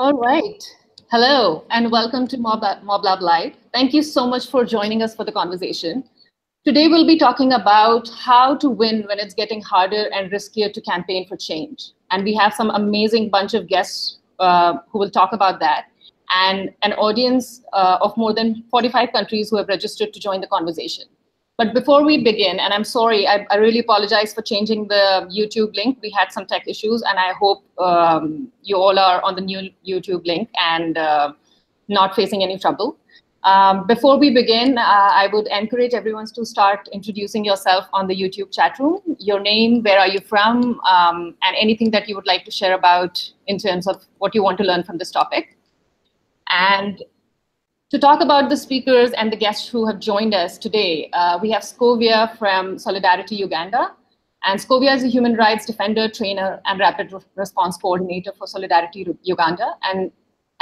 All right. Hello, and welcome to MobLab Live. Thank you so much for joining us for the conversation. Today, we'll be talking about how to win when it's getting harder and riskier to campaign for change. And we have some amazing bunch of guests who will talk about that, and an audience of more than 45 countries who have registered to join the conversation. But before we begin, and I'm sorry, I really apologize for changing the YouTube link. We had some tech issues, and I hope you all are on the new YouTube link and not facing any trouble. Before we begin, I would encourage everyone to start introducing yourself on the YouTube chat room, your name, where are you from, and anything that you would like to share about in terms of what you want to learn from this topic. And to talk about the speakers and the guests who have joined us today, we have Scovia from Solidarity Uganda. And Scovia is a human rights defender, trainer, and rapid response coordinator for Solidarity Uganda. And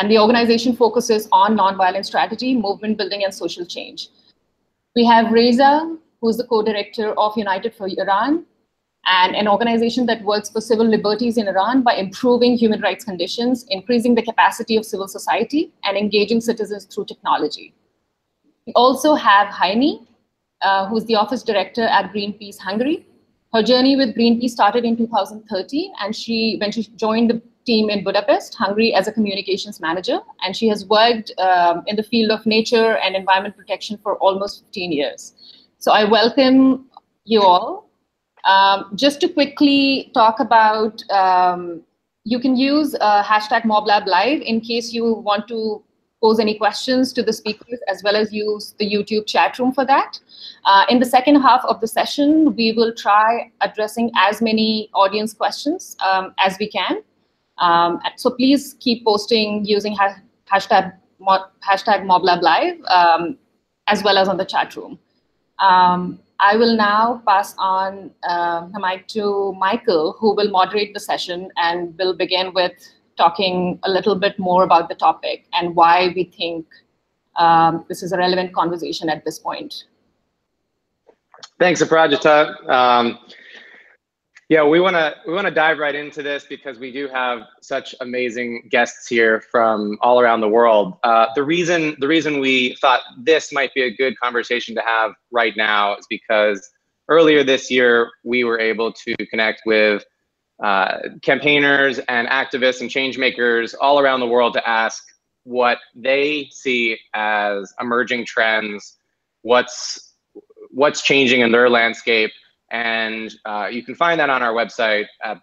the organization focuses on nonviolent strategy, movement building, and social change. We have Reza, who's the co-director of United for Iran, and an organization that works for civil liberties in Iran by improving human rights conditions, increasing the capacity of civil society, and engaging citizens through technology. We also have Heini, who's the office director at Greenpeace Hungary. Her journey with Greenpeace started in 2013, and when she joined the team in Budapest, Hungary, as a communications manager, and she has worked in the field of nature and environment protection for almost 15 years. So I welcome you all. Just to quickly talk about, you can use hashtag MobLab Live in case you want to pose any questions to the speakers, as well as use the YouTube chat room for that. In the second half of the session, we will try addressing as many audience questions as we can. So please keep posting using hashtag MobLab Live, as well as on the chat room. I will now pass on the mic to Michael, who will moderate the session, and will begin with talking a little bit more about the topic and why we think this is a relevant conversation at this point. Thanks, Aprajita. Yeah, we want to dive right into this because we do have such amazing guests here from all around the world. The reason we thought this might be a good conversation to have right now is because earlier this year we were able to connect with campaigners and activists and change makers all around the world to ask what they see as emerging trends, what's changing in their landscape. And you can find that on our website at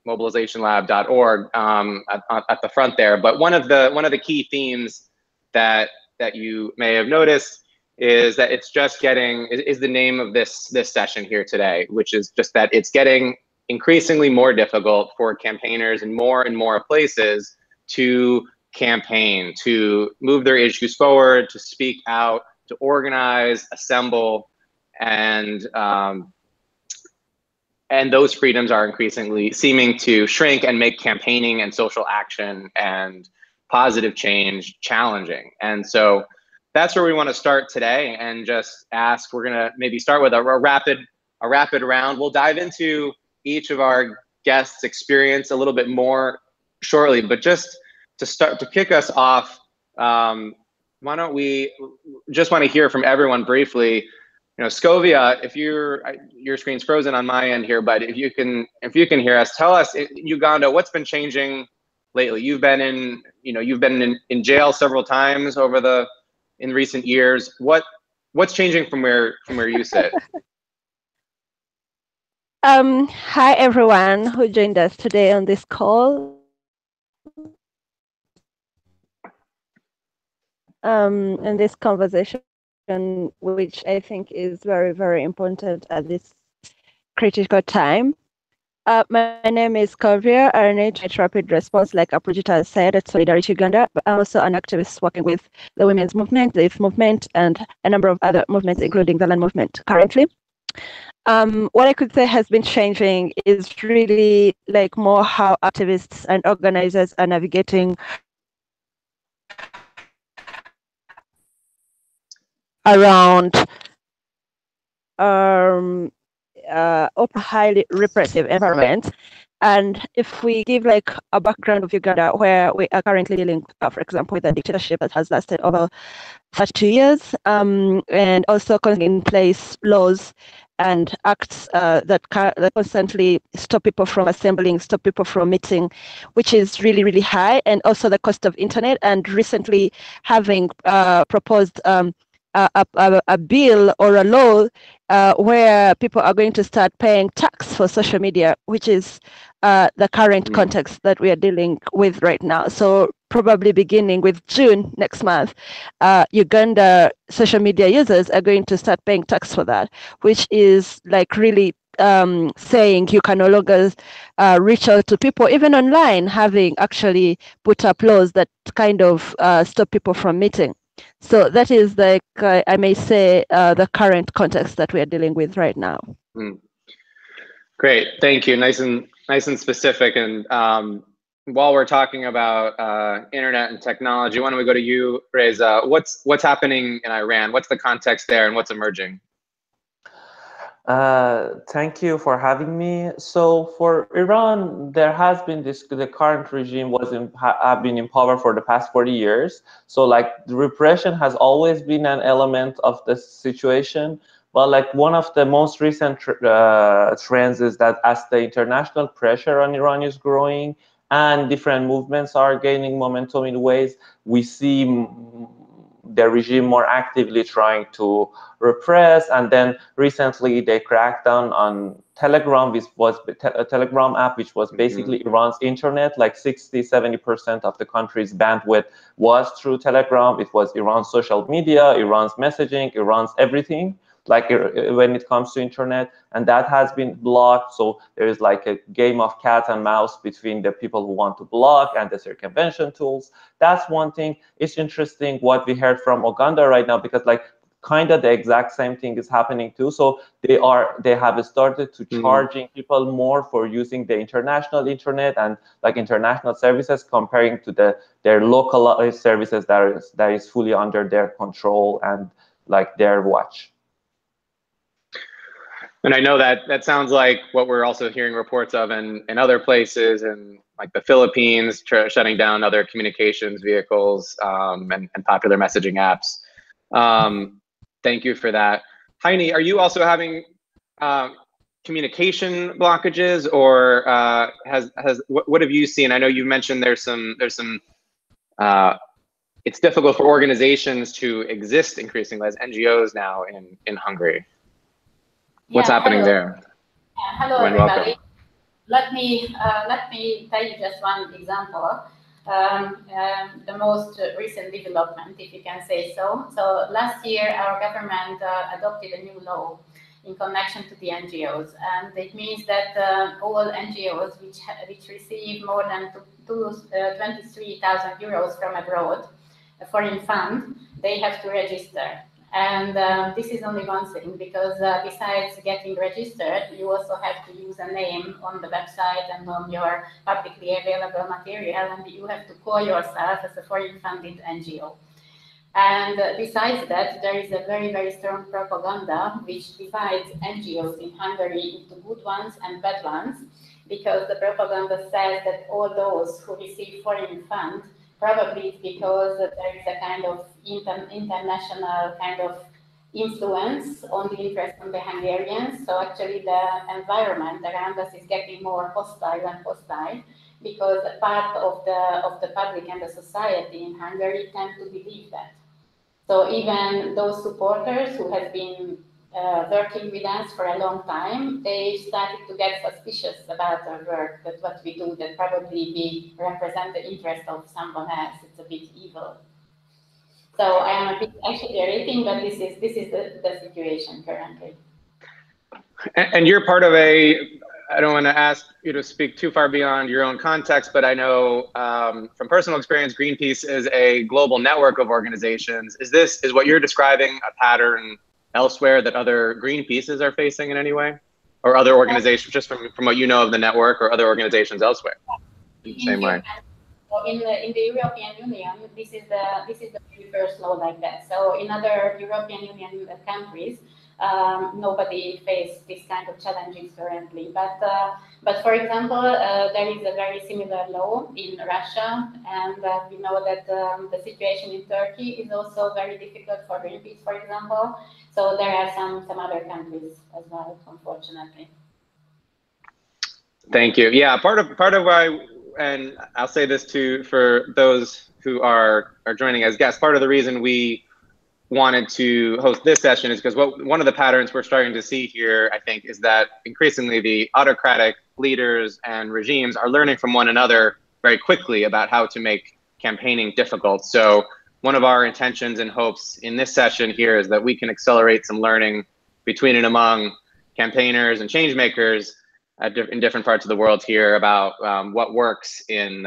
mobilizationlab.org at the front there. But one of the key themes that you may have noticed is that it's just is the name of this session here today, which is just that it's getting increasingly more difficult for campaigners in more and more places to campaign, to move their issues forward, to speak out, to organize, assemble, and those freedoms are increasingly seeming to shrink and make campaigning and social action and positive change challenging. And so that's where we want to start today and just ask. We're gonna maybe start with a rapid round. We'll dive into each of our guests' experience a little bit more shortly, but just to kick us off, why don't we just want to hear from everyone briefly. You know, Scovia, if your screen's frozen on my end here, but if you can hear us, tell us in Uganda what's been changing lately. You've been in jail several times in recent years. What's changing from where you sit? Hi everyone who joined us today on this call. And this conversation, which I think is very, very important at this critical time. My name is Scovia. I coordinate rapid response, like Aprajita said, at Solidarity Uganda, but I'm also an activist working with the women's movement, the youth movement, and a number of other movements, including the land movement currently. What I could say has been changing is really like more how activists and organizers are navigating around highly repressive environments And if we give like a background of Uganda, where we are currently dealing, for example, with a dictatorship that has lasted over 32 years, and also in place laws and acts that constantly stop people from assembling, stop people from meeting, which is really, really high, and also the cost of internet. And recently having proposed a bill or a law where people are going to start paying tax for social media, which is the current context that we are dealing with right now. So probably beginning with June next month, Uganda social media users are going to start paying tax for that, which is like really saying you can no longer reach out to people, even online, having actually put up laws that kind of stop people from meeting. So that is like, I may say, the current context that we are dealing with right now. Great, thank you. Nice and specific. And while we're talking about internet and technology, why don't we go to you, Reza? What's happening in Iran? What's the context there, and what's emerging? Thank you for having me. So for Iran, there has been the current regime have been in power for the past 40 years. So like the repression has always been an element of the situation. But like one of the most recent trends is that as the international pressure on Iran is growing and different movements are gaining momentum in ways, we see the regime more actively trying to repress. And then recently they cracked down on Telegram, which was a Telegram app, which was basically Iran's internet. Like 60–70% of the country's bandwidth was through Telegram. It was Iran's social media, Iran's messaging, Iran's everything, like when it comes to internet, and that has been blocked. So there is like a game of cat and mouse between the people who want to block and the circumvention tools. That's one thing. It's interesting what we heard from Uganda right now, because like kind of the exact same thing is happening too. So they have started to charging people more for using the international internet and like international services, comparing to their local services that is fully under their control and like their watch. And I know that sounds like what we're also hearing reports of in other places, and like the Philippines shutting down other communications vehicles and popular messaging apps. Thank you for that. Heini, are you also having communication blockages, or what have you seen? I know you mentioned there's some it's difficult for organizations to exist increasingly as NGOs now in Hungary. What's happening there? Hello, everybody. Let me tell you just one example. The most recent development, if you can say so. So last year, our government adopted a new law in connection to the NGOs, and it means that all NGOs which receive more than 23,000 euros from abroad, a foreign fund, they have to register. And this is only one thing, because besides getting registered, you also have to use a name on the website and on your publicly available material, and you have to call yourself as a foreign funded NGO. And besides that, there is a very, very strong propaganda which divides NGOs in Hungary into good ones and bad ones, because the propaganda says that all those who receive foreign funds, probably it's because there is a kind of international kind of influence on the interest of the Hungarians. So actually the environment around us is getting more hostile and hostile, because a part of the public and the society in Hungary tend to believe that. So even those supporters who have been working with us for a long time, they started to get suspicious about our work, that what we do, that probably we represent the interest of someone else. It's a bit evil. So I am a bit exaggerating, but this is the situation currently. And you're part of I don't want to ask you to speak too far beyond your own context, but I know from personal experience, Greenpeace is a global network of organizations. Is what you're describing a pattern elsewhere that other Greenpeaces are facing in any way, or other organizations, just from what you know of the network, or other organizations elsewhere in the same way? In the European Union, this is the very first law like that. So in other European Union countries, nobody faced this kind of challenges currently. But for example, there is a very similar law in Russia, and we know that the situation in Turkey is also very difficult for Greenpeace, for example. So there are some other countries as well, unfortunately. Thank you. Yeah, part of why, and I'll say this too for those who are joining as guests, part of the reason we wanted to host this session is because one of the patterns we're starting to see here, I think, is that increasingly the autocratic leaders and regimes are learning from one another very quickly about how to make campaigning difficult. So one of our intentions and hopes in this session here is that we can accelerate some learning between and among campaigners and change makers in different parts of the world here about what works in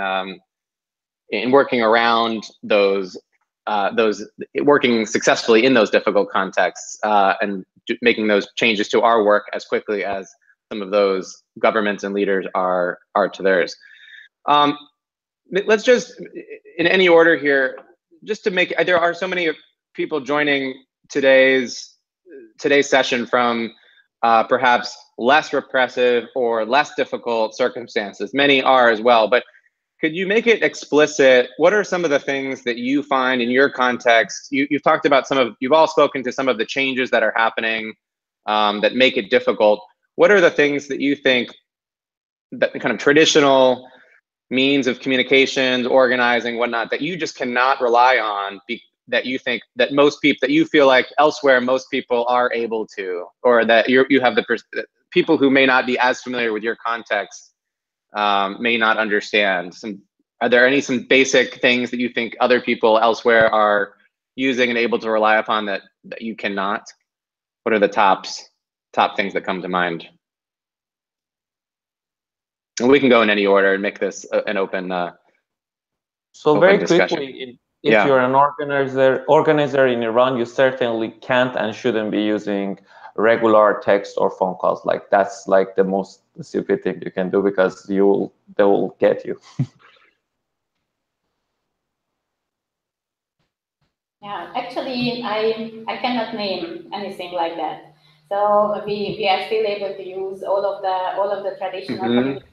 working around those working successfully in those difficult contexts and making those changes to our work as quickly as some of those governments and leaders are to theirs. Let's just, in any order here, just to make, there are so many people joining today's session from perhaps less repressive or less difficult circumstances. Many are as well, but could you make it explicit? What are some of the things that you find in your context? You've talked about you've all spoken to some of the changes that are happening that make it difficult. What are the things that you think that the kind of traditional means of communications, organizing, whatnot, that you just cannot rely on, that you think that that you feel like elsewhere most people are able to, or that you have people who may not be as familiar with your context may not understand? Are there some basic things that you think other people elsewhere are using and able to rely upon that you cannot? What are the top things that come to mind? And we can go in any order and make this an open so very discussion. Quickly, if you're an organizer in Iran, you certainly can't and shouldn't be using regular text or phone calls. Like that's like the most stupid thing you can do, because they will get you. Yeah, actually, I cannot name anything like that. So we are still able to use all of the traditional communication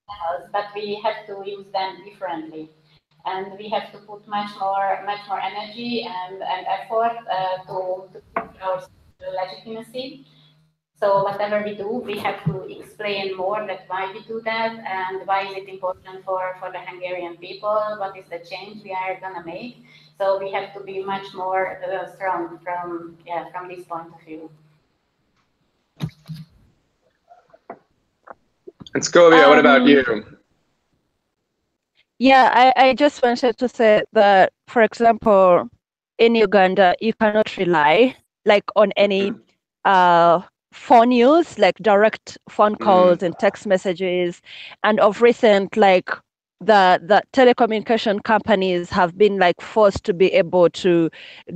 channels, but we have to use them differently, and we have to put much more energy and effort to prove our legitimacy. So whatever we do, we have to explain more that why we do that and why is it important for the Hungarian people, what is the change we are gonna make. So we have to be much more strong from this point of view. And Scovia, what about you? Yeah, I just wanted to say that, for example, in Uganda, you cannot rely on any phone use, like direct phone calls and text messages. And of recent, the telecommunication companies have been forced to be able to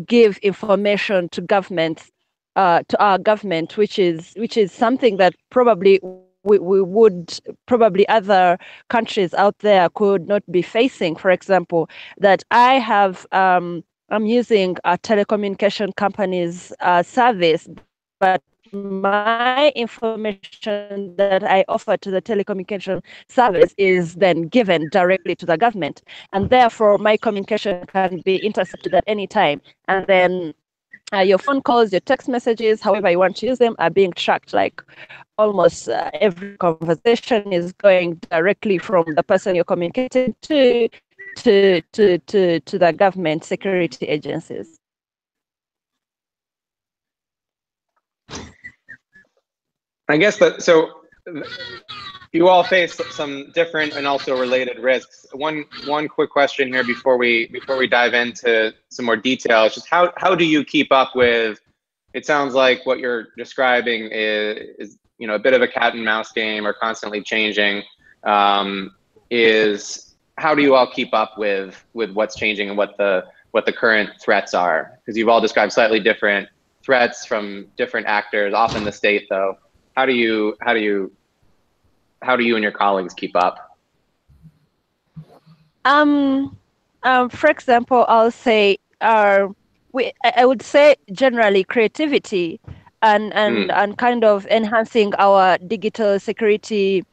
give information to governments, to our government, which is something that probably we would other countries out there could not be facing. For example, that I have I'm using a telecommunication company's service, but my information that I offer to the telecommunication service is then given directly to the government, and therefore my communication can be intercepted at any time, and then your phone calls, your text messages, however you want to use them, are being tracked. Almost every conversation is going directly from the person you're communicating to the government security agencies. I guess so you all face some different and also related risks. One quick question here before we dive into some more detail is just how do you keep up with, it sounds like what you're describing is a bit of a cat and mouse game, or constantly changing, is how do you all keep up with what's changing and what the current threats are? Because you've all described slightly different threats from different actors, often the state though. How do you and your colleagues keep up? For example, I'll say I would say generally creativity and kind of enhancing our digital security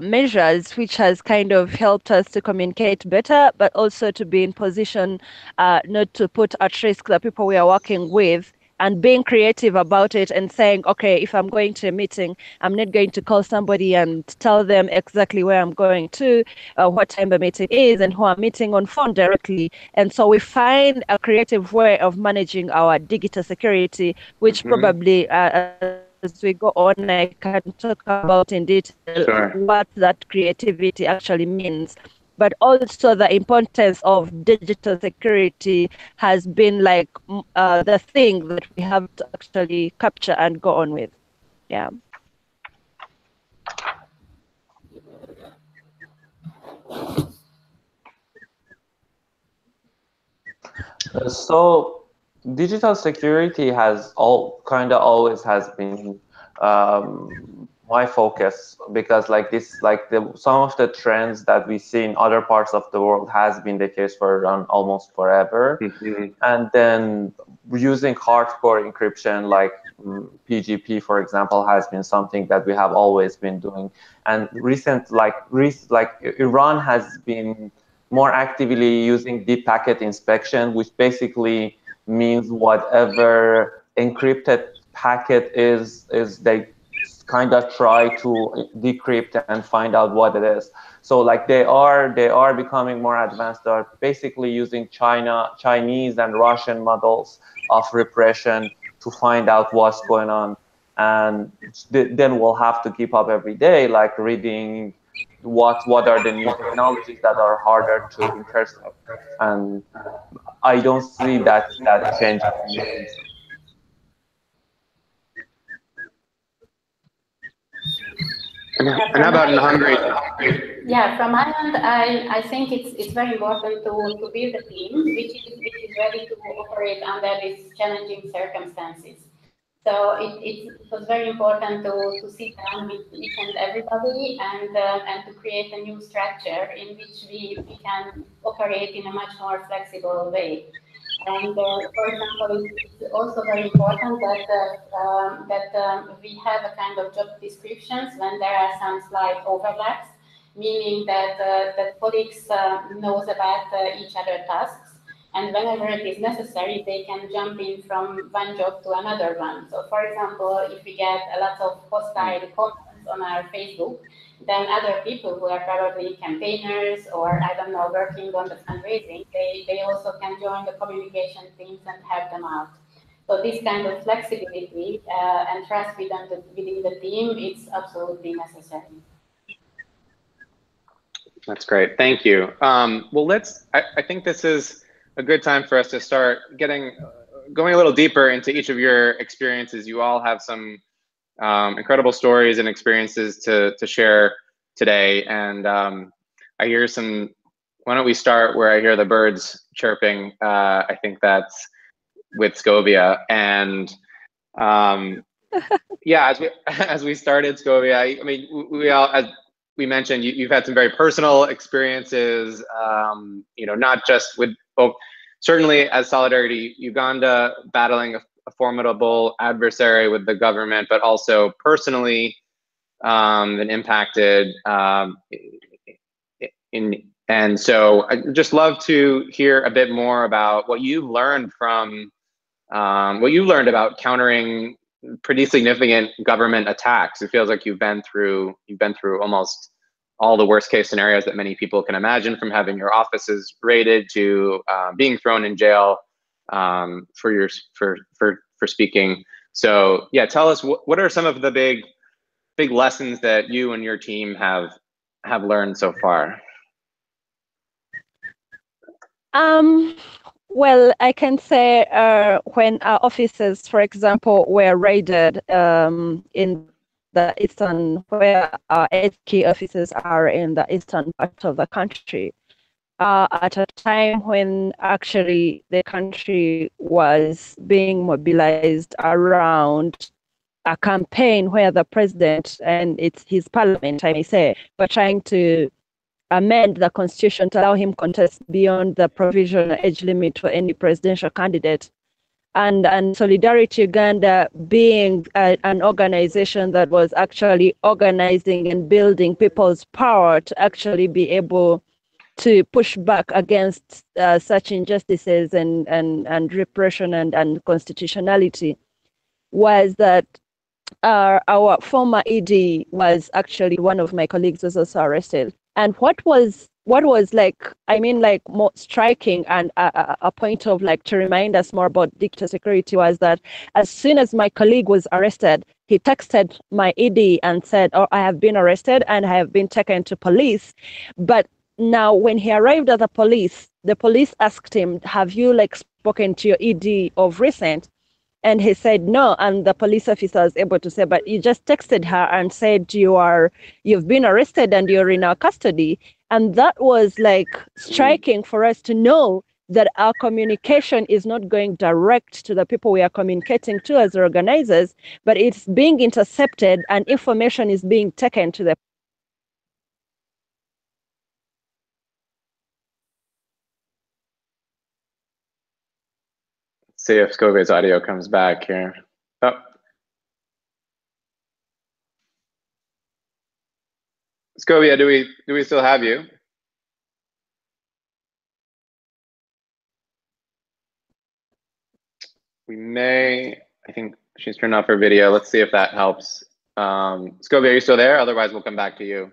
measures, which has kind of helped us to communicate better, but also to be in position not to put at risk the people we are working with, and being creative about it and saying, okay, if I'm going to a meeting, I'm not going to call somebody and tell them exactly where I'm going to, what time the meeting is, and who I'm meeting on phone directly. And so we find a creative way of managing our digital security, which probably as we go on, I can talk about in detail what that creativity actually means. But also the importance of digital security has been like the thing that we have to actually capture and go on with. Yeah. So digital security has always has been my focus, because like some of the trends that we see in other parts of the world has been the case for almost forever. And then using hardcore encryption like PGP, for example, has been something that we have always been doing. And Iran has been more actively using deep packet inspection, which basically means whatever encrypted packet is they kind of try to decrypt and find out what it is. So like they are becoming more advanced. They're basically using Chinese and Russian models of repression to find out what's going on. And then we'll have to keep up every day, like reading what are the new technologies that are harder to intercept. And I don't see that changing anything. And how about in Hungary? Yeah, from my end, I think it's very important to build a team which is ready to operate under these challenging circumstances. So it was very important to sit down with each and everybody and to create a new structure in which we can operate in a much more flexible way. And for example, it's also very important that we have a kind of job descriptions when there are some slight overlaps, meaning that colleagues knows about each other tasks, and whenever it is necessary, they can jump in from one job to another one. So, for example, if we get a lot of hostile comments on our Facebook, then other people who are probably campaigners or, I don't know, working on the fundraising, they also can join the communication teams and help them out. So this kind of flexibility and trust within the team, it's absolutely necessary. That's great. Thank you. Well, I think this is a good time for us to start going a little deeper into each of your experiences. You all have some incredible stories and experiences to share today. And I hear why don't we start where I hear the birds chirping? I think that's with Scovia. And yeah, as we started Scovia, I mean, we all, as we mentioned, you've had some very personal experiences, not just with, certainly as Solidarity Uganda, battling a formidable adversary with the government, but also personally and impacted. And so I'd just love to hear a bit more about what you've learned from, about countering pretty significant government attacks. It feels like you've been through almost all the worst case scenarios that many people can imagine, from having your offices raided to being thrown in jail for speaking. So yeah, tell us what are some of the big lessons that you and your team have learned so far? Well, I can say when our offices, for example, were raided in the eastern, where our key offices are in the eastern part of the country, at a time when actually the country was being mobilized around a campaign where the president and his parliament, I may say, were trying to amend the constitution to allow him contest beyond the provisional age limit for any presidential candidate. and Solidarity Uganda being an organization that was actually organizing and building people's power to actually be able to push back against such injustices and repression and constitutionality, was that our former ED was actually one of my colleagues was also arrested. And what was like, I mean, like more striking and a point of like to remind us more about dictator security was that as soon as my colleague was arrested, he texted my ED and said, "Oh, I have been arrested and I have been taken to police." But now when he arrived at the police asked him, "Have you like spoken to your ED of recent?" And he said no, and the police officer was able to say, "But you just texted her and said you've been arrested and you're in our custody." And that was like striking for us to know that our communication is not going direct to the people we are communicating to as organizers, but it's being intercepted and information is being taken to the See if Scovia's audio comes back here. Oh. Scovia, do we still have you? We may, I think she's turned off her video. Let's see if that helps. Scovia, are you still there? Otherwise, we'll come back to you.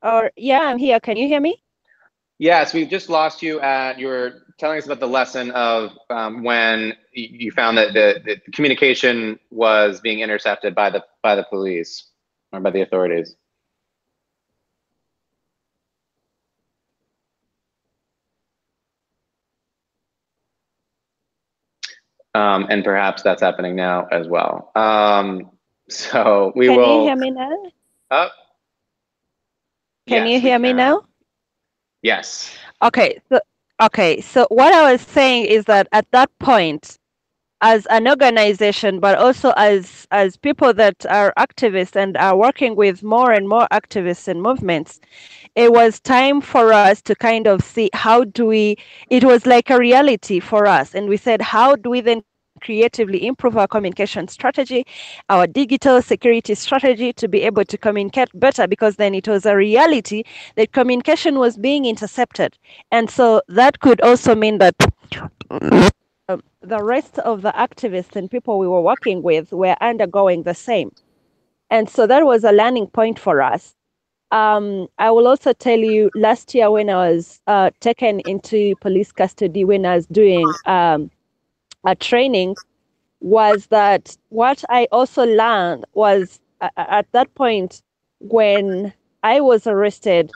Or yeah, I'm here. Can you hear me? Yes, we just lost you you were telling us about the lesson of when you found that the communication was being intercepted by the police or by the authorities. And perhaps that's happening now as well. So we will. Can you hear me now? Can you hear me now? Yes. Okay. So what I was saying is that at that point, as an organization, but also as people that are activists and are working with more and more activists and movements, it was time for us to kind of see it was like a reality for us. And we said, how do we then creatively improve our communication strategy, our digital security strategy to be able to communicate better? Because then it was a reality that communication was being intercepted. And so that could also mean that the rest of the activists and people we were working with were undergoing the same. And so that was a learning point for us. I will also tell you, last year when I was taken into police custody, when I was doing a training, was that what I also learned was at that point when I was arrested,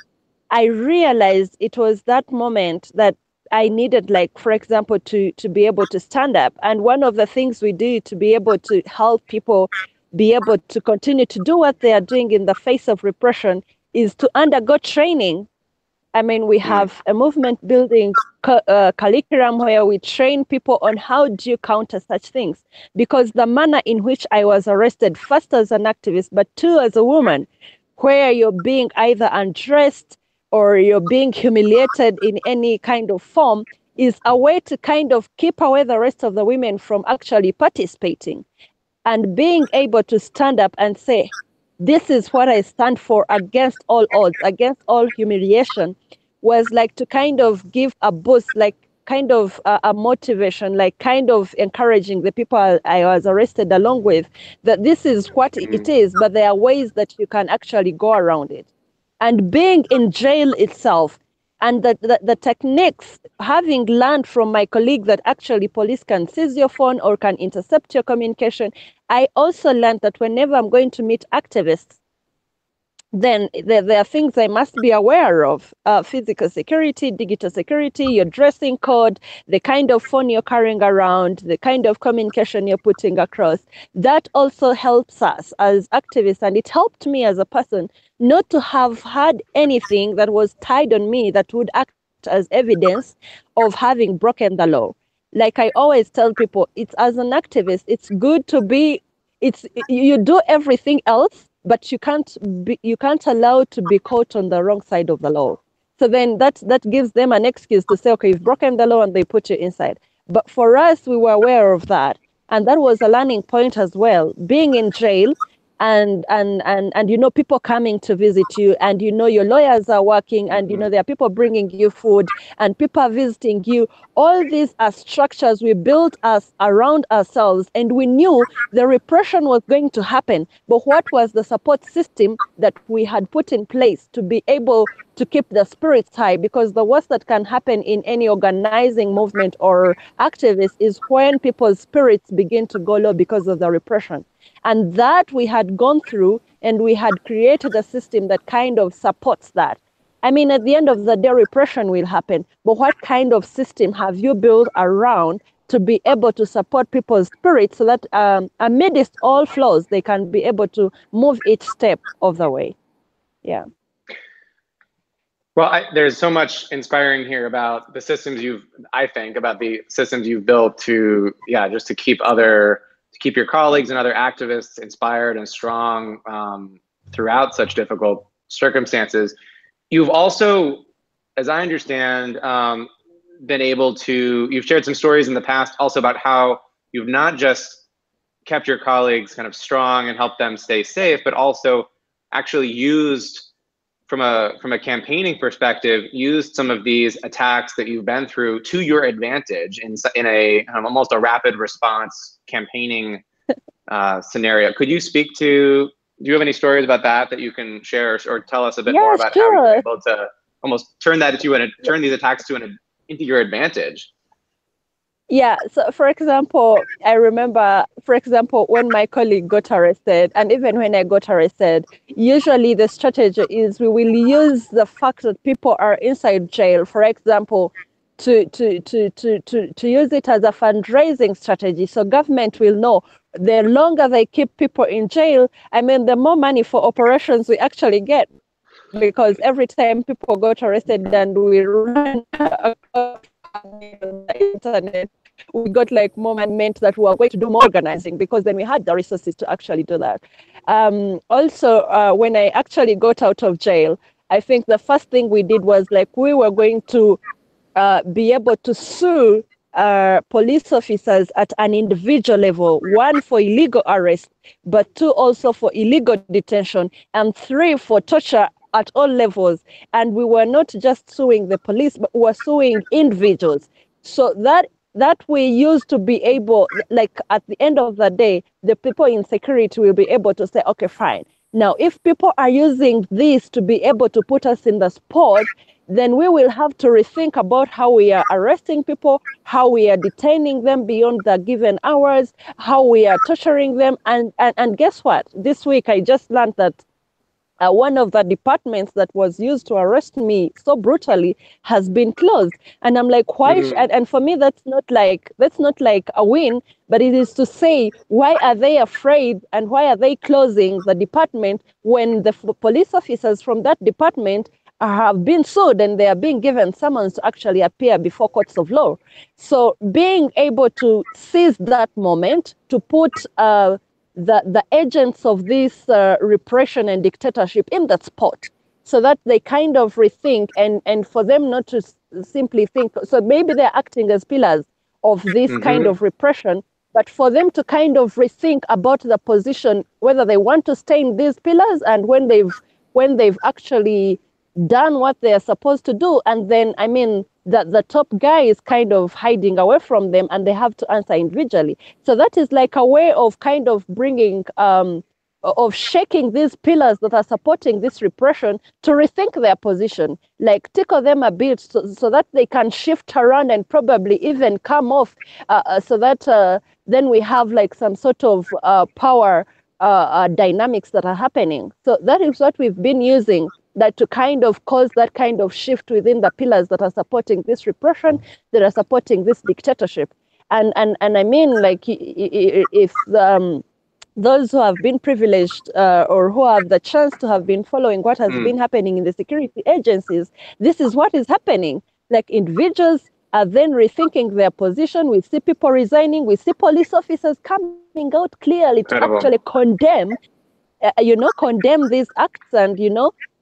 I realized it was that moment that I needed, like, for example, to be able to stand up. And one of the things we do to be able to help people be able to continue to do what they are doing in the face of repression is to undergo training. I mean, we have a movement building curriculum where we train people on how do you counter such things. Because the manner in which I was arrested, first as an activist, but two as a woman, where you're being either undressed or you're being humiliated in any kind of form, is a way to kind of keep away the rest of the women from actually participating. And being able to stand up and say, this is what I stand for against all odds, against all humiliation, was like to kind of give a boost, like kind of a motivation, like kind of encouraging the people I was arrested along with, that this is what it is, but there are ways that you can actually go around it. And being in jail itself, and the techniques, having learned from my colleague that actually police can seize your phone or can intercept your communication, I also learned that whenever I'm going to meet activists, then there are things I must be aware of: physical security, digital security, your dressing code, the kind of phone you're carrying around, the kind of communication you're putting across. That also helps us as activists, and it helped me as a person not to have had anything that was tied on me that would act as evidence of having broken the law. Like I always tell people, it's as an activist, it's good to be, you do everything else, but you can't allow to be caught on the wrong side of the law. So then that gives them an excuse to say, okay, you've broken the law, and they put you inside. But for us, we were aware of that. And that was a learning point as well. Being in jail and you know, people coming to visit you, and you know, your lawyers are working, and you know, there are people bringing you food and people are visiting you. All these are structures we built us around ourselves, and we knew the repression was going to happen. But what was the support system that we had put in place to be able to keep the spirits high? Because the worst that can happen in any organizing movement or activist is when people's spirits begin to go low because of the repression. And that we had gone through, and we had created a system that kind of supports that. I mean, at the end of the day, repression will happen, but what kind of system have you built around to be able to support people's spirits so that amidst all flaws, they can be able to move each step of the way? Yeah. Well, there's so much inspiring here about the systems I think about the systems you've built to, just to keep your colleagues and other activists inspired and strong throughout such difficult circumstances. You've also, as I understand, you've shared some stories in the past also about how you've not just kept your colleagues kind of strong and helped them stay safe, but also actually used, from a campaigning perspective, used some of these attacks that you've been through to your advantage in a almost a rapid response campaigning scenario. Could you speak to, do you have any stories about that you can share, or tell us a bit more about how you're able to almost turn these attacks into your advantage? Yeah, so for example, I remember, when my colleague got arrested, and even when I got arrested, usually the strategy is we will use the fact that people are inside jail, for example, to use it as a fundraising strategy. So government will know the longer they keep people in jail, I mean, the more money for operations we actually get. Because every time people got arrested and we ran across the internet, we got like more money, meant that we were going to do more organizing, because then we had the resources to actually do that. Also, when I actually got out of jail, I think the first thing we did was like we were going to be able to sue police officers at an individual level, 1 for illegal arrest, but 2 also for illegal detention, and 3 for torture at all levels. And we were not just suing the police, but we were suing individuals. So that we used to be able, like at the end of the day, the people in security will be able to say, okay, fine. Now, if people are using this to be able to put us in the spot, then we will have to rethink about how we are arresting people, how we are detaining them beyond the given hours, how we are torturing them. And guess what? This week, I just learned that one of the departments that was used to arrest me so brutally has been closed. And I'm like, why? And for me, that's not like a win, but it is to say, why are they afraid and why are they closing the department when the police officers from that department have been sued and they are being given summons to actually appear before courts of law? So being able to seize that moment to put the agents of this repression and dictatorship in that spot, so that they kind of rethink, and for them not to simply think, so maybe they're acting as pillars of this kind of repression, but for them to kind of rethink about the position, whether they want to stay in these pillars, and when they've actually done what they are supposed to do, and then, I mean, the top guy is kind of hiding away from them and they have to answer individually. So that is like a way of kind of bringing, of shaking these pillars that are supporting this repression to rethink their position, like tickle them a bit so that they can shift around and probably even come off, so that then we have like some sort of power dynamics that are happening. So that is what we've been using, that to kind of cause that kind of shift within the pillars that are supporting this repression, that are supporting this dictatorship. And I mean, like, if those who have been privileged or who have the chance to have been following what has been happening in the security agencies, this is what is happening. Like, individuals are then rethinking their position. We see people resigning. We see police officers coming out clearly to actually condemn these acts, and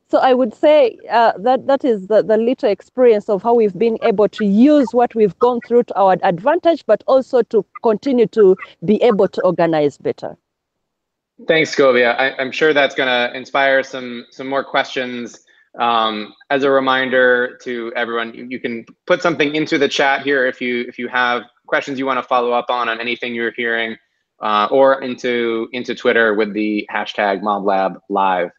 So I would say that is the little experience of how we've been able to use what we've gone through to our advantage, but also to continue to be able to organize better. Thanks, Govia. I'm sure that's going to inspire some more questions. As a reminder to everyone, you can put something into the chat here if you have questions you want to follow up on anything you're hearing, or into Twitter with the hashtag MobLabLive.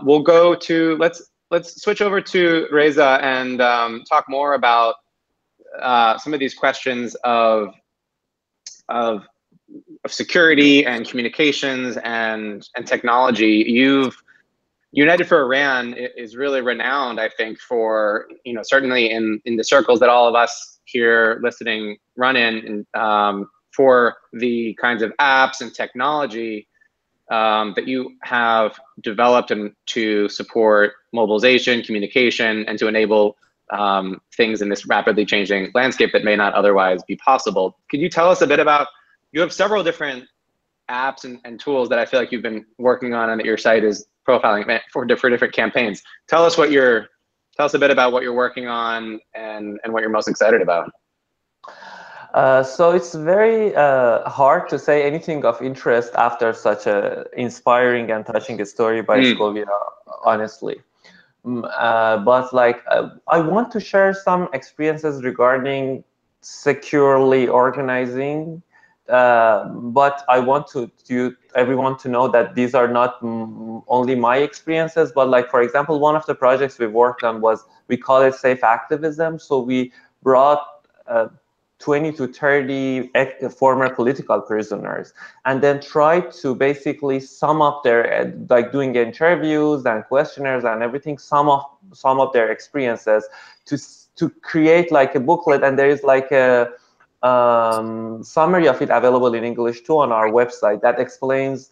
We'll go to let's switch over to Reza and talk more about some of these questions of security and communications and technology. United for Iran is really renowned, I think, for, certainly in the circles that all of us here listening run in, for the kinds of apps and technology that you have developed and to support mobilization, communication, and to enable things in this rapidly changing landscape that may not otherwise be possible. Could you tell us a bit about, you have several different apps and tools that I feel like you've been working on and that your site is profiling for different campaigns. Tell us a bit about what you're working on and what you're most excited about. So it's very hard to say anything of interest after such a inspiring and touching story by Govia, honestly. But I want to share some experiences regarding securely organizing. But I want everyone to know that these are not only my experiences, but for example, one of the projects we worked on we call it safe activism. So we brought 20 to 30 former political prisoners and then tried to basically sum up their, doing interviews and questionnaires and everything, sum up their experiences to create a booklet. And there is a summary of it available in English too on our website that explains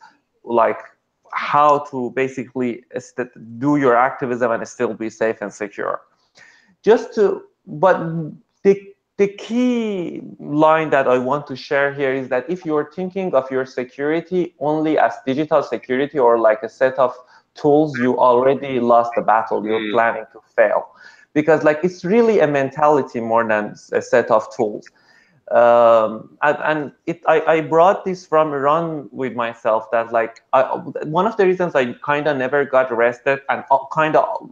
how to basically do your activism and still be safe and secure. But the key line that I want to share here is that if you're thinking of your security only as digital security or a set of tools, you already lost the battle. You're planning to fail, because it's really a mentality more than a set of tools. I brought this from Iran with myself, that one of the reasons I kind of never got arrested and kind of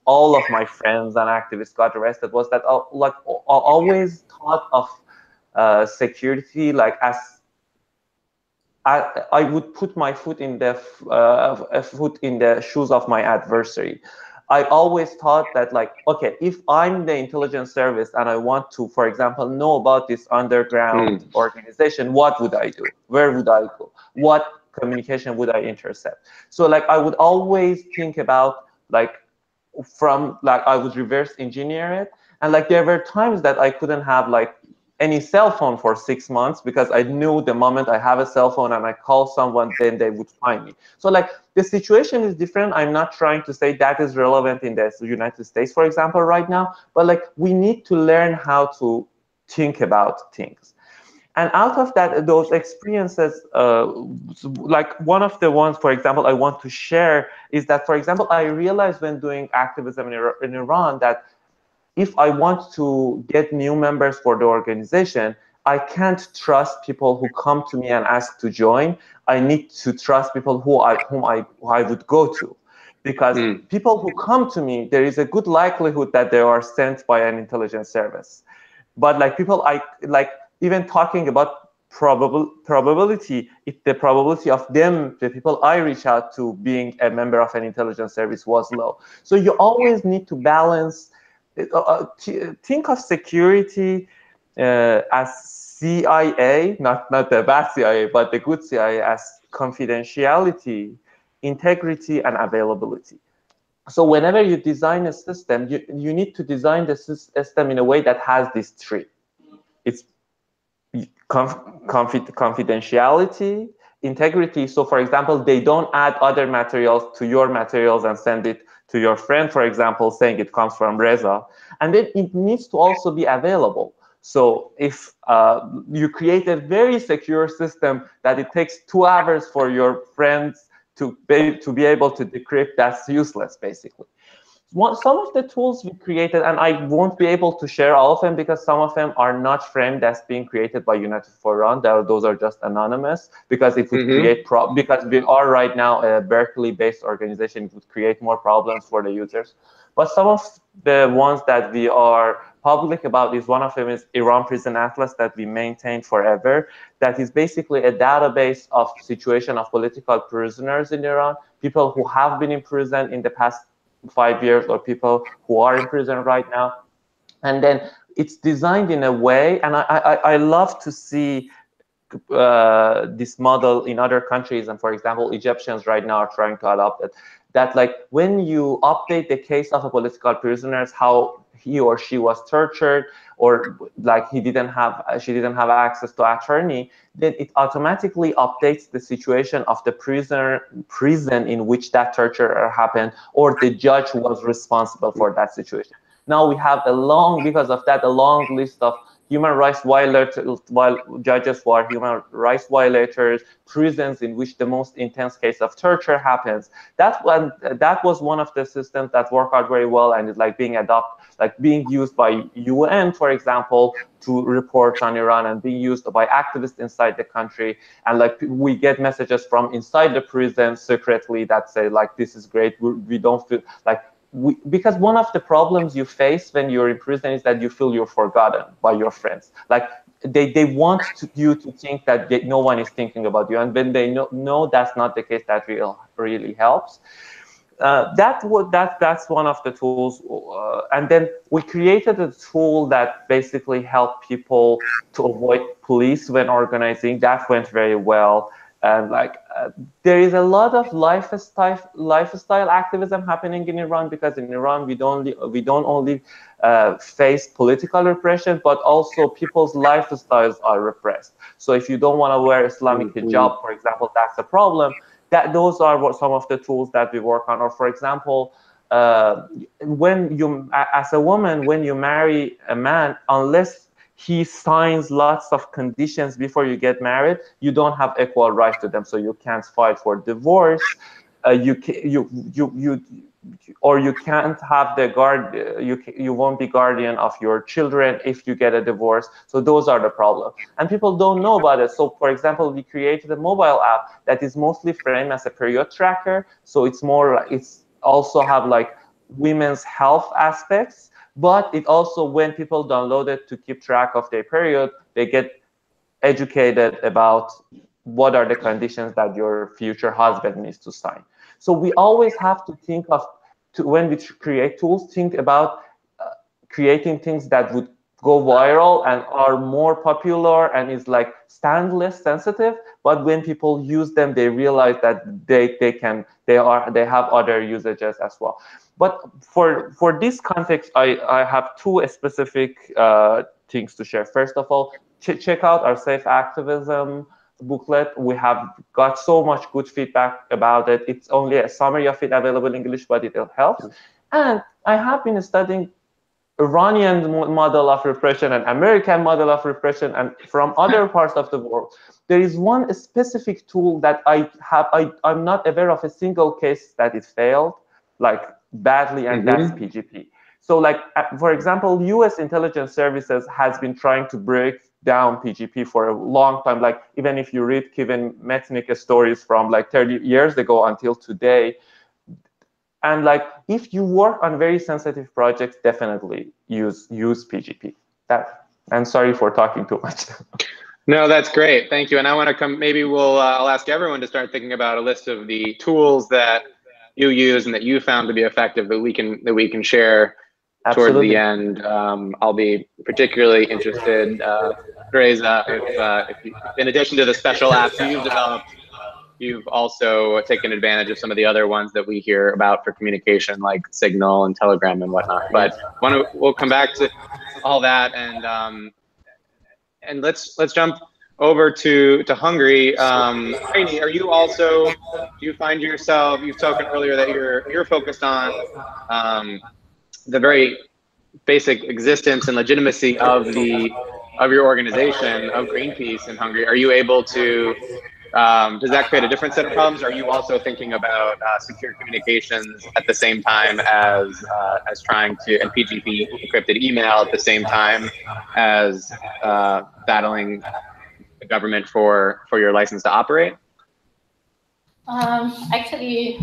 all of my friends and activists got arrested was that I always thought of security as I would put my foot in the shoes of my adversary. I always thought that okay, if I'm the intelligence service and I want to, for example, know about this underground organization, what would I do? Where would I go? What communication would I intercept? So I would always think about I would reverse engineer it. And there were times that I couldn't have any cell phone for 6 months, because I knew the moment I have a cell phone and I call someone, then they would find me. So the situation is different. I'm not trying to say that is relevant in the United States, for example, right now, but we need to learn how to think about things. And out of that, those experiences, one of the ones, for example, I want to share is that, for example, I realized when doing activism in Iran that if I want to get new members for the organization, I can't trust people who come to me and ask to join. I need to trust people whom I would go to, because people who come to me, there is a good likelihood that they are sent by an intelligence service. But people even talking about probability, the probability of them, the people I reach out to, being a member of an intelligence service was low. So you always need to balance. Think of security as CIA, not the bad CIA, but the good CIA, as confidentiality, integrity, and availability. So whenever you design a system, you need to design the system in a way that has these three. It's confidentiality, integrity. So for example, they don't add other materials to your materials and send it to your friend, for example, saying it comes from Reza. And then it needs to also be available. So if you create a very secure system that it takes 2 hours for your friends to be able to decrypt, that's useless, basically. Some of the tools we created, and I won't be able to share all of them because some of them are not framed as being created by United for Iran. Those are just anonymous, because it would create because we are right now a Berkeley-based organization. It would create more problems for the users. But some of the ones that we are public about is, one of them is Iran Prison Atlas that we maintained forever. That is basically a database of situation of political prisoners in Iran, people who have been in prison in the past 5 years, or people who are in prison right now. And then it's designed in a way, and I love to see this model in other countries. And for example, Egyptians right now are trying to adopt it, that like when you update the case of a political prisoner, how he or she was tortured, or like she didn't have access to attorney, then it automatically updates the situation of the prison in which that torture happened, or the judge who was responsible for that situation. Now we have because of that, a long list of human rights violators, judges who are human rights violators, prisons in which the most intense case of torture happens. That was one of the systems that worked out very well, and is like being used by UN, for example, to report on Iran, and being used by activists inside the country. And like we get messages from inside the prison secretly that say like, this is great. We don't feel like, because one of the problems you face when you're in prison is that you feel you're forgotten by your friends. Like they want you to think that no one is thinking about you, and when they know that's not the case, that really helps. That's one of the tools. And then we created a tool that basically helped people to avoid police when organizing. That went very well. And like there is a lot of lifestyle activism happening in Iran, because in Iran we don't only face political repression, but also people's lifestyles are repressed. So if you don't want to wear Islamic hijab, for example, that's a problem. Those are some of the tools that we work on. Or for example, when you, as a woman, when you marry a man, unless he signs lots of conditions before you get married, you don't have equal rights to them. So you can't fight for divorce. You can't have you won't be guardian of your children if you get a divorce. So those are the problems, and people don't know about it. So for example, we created a mobile app that is mostly framed as a period tracker. So it's also have like women's health aspects, but it also, when people download it to keep track of their period, they get educated about what are the conditions that your future husband needs to sign. So we always have to think when we create tools, think about creating things that would go viral and are more popular and is like stand less sensitive. But when people use them, they realize that they have other usages as well. But for this context, I have two specific things to share. First of all, check out our Safe Activism booklet. We have got so much good feedback about it. It's only a summary of it available in English, but it helps. And I have been studying Iranian model of repression and American model of repression, and from other parts of the world. There is one specific tool that I'm not aware of a single case that it failed like badly, and that's PGP. So like, for example, US intelligence services has been trying to break down PGP for a long time. Like even if you read Kevin Metnick stories from like 30 years ago until today, and like if you work on very sensitive projects, definitely use PGP. I'm sorry for talking too much. No, that's great. Thank you. And I want to come, maybe I'll ask everyone to start thinking about a list of the tools that you use and that you found to be effective that we can share toward the end. I'll be particularly interested, Teresa, if you, in addition to the special apps you've developed, you've also taken advantage of some of the other ones that we hear about for communication, like Signal and Telegram and whatnot. But we'll come back to all that, and let's jump over to Hungary. Heini, are you also? Do you find yourself? You've spoken earlier that you're focused on the very basic existence and legitimacy of your organization, of Greenpeace in Hungary. Are you able to Does that create a different set of problems? Are you also thinking about secure communications at the same time as trying to, and PGP encrypted email at the same time as battling the government for your license to operate? Actually,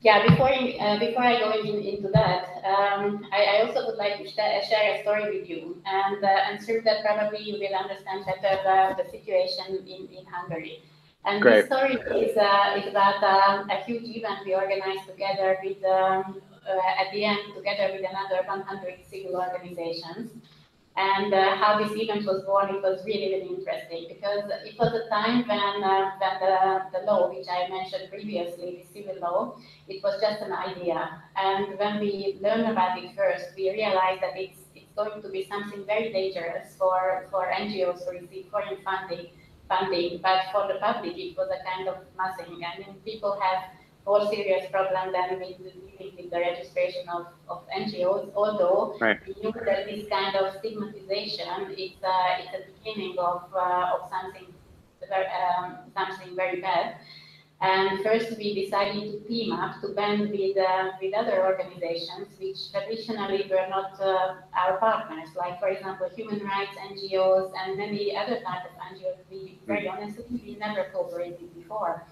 yeah, before I go into that, I also would like to share a story with you, and through that probably you will understand better the situation in Hungary. And Great. This story is about a huge event we organized together with, at the end, together with another 100 civil organizations. And how this event was born, it was really, really interesting, because it was a time when the law, which I mentioned previously, the civil law, it was just an idea. And when we learned about it first, we realized that it's going to be something very dangerous for NGOs to receive foreign funding, but for the public, it was a kind of nothing. I mean, people have more serious problem than with the registration of NGOs, although Right. we knew that this kind of stigmatization is a beginning of something very bad. And first we decided to team up to band with other organizations which traditionally were not our partners, like for example human rights NGOs and many other types of NGOs. We very honestly we never cooperated before.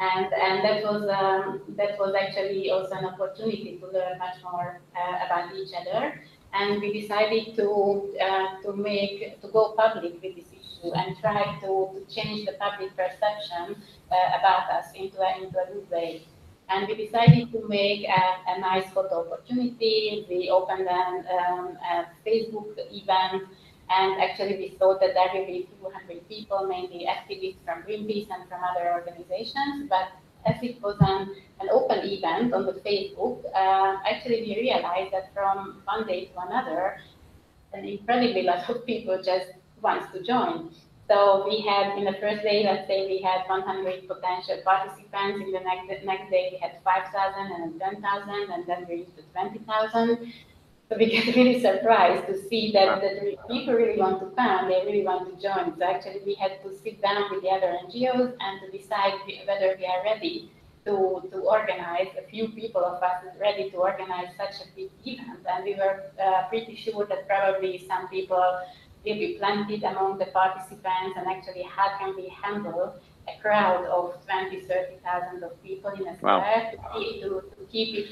And that was actually also an opportunity to learn much more about each other. And we decided to go public with this issue and try to change the public perception about us into a good way. And we decided to make a nice photo opportunity. We opened a Facebook event. And actually, we thought that there will be a few hundred people, mainly activists from Greenpeace and from other organizations. But as it was an open event on the Facebook, actually we realized that from one day to another, an incredibly lot of people just wants to join. So we had, in the first day, let's say we had 100 potential participants. In the next day, we had 5,000 and 10,000, and then we reached to 20,000. So we get really surprised to see that people really want to come, they really want to join. So actually we had to sit down with the other NGOs and to decide whether we are ready to organize, a few people of us are ready to organize such a big event. And we were pretty sure that probably some people will be planted among the participants, and actually how can we handle a crowd of 20, 30,000 of people in a square to keep it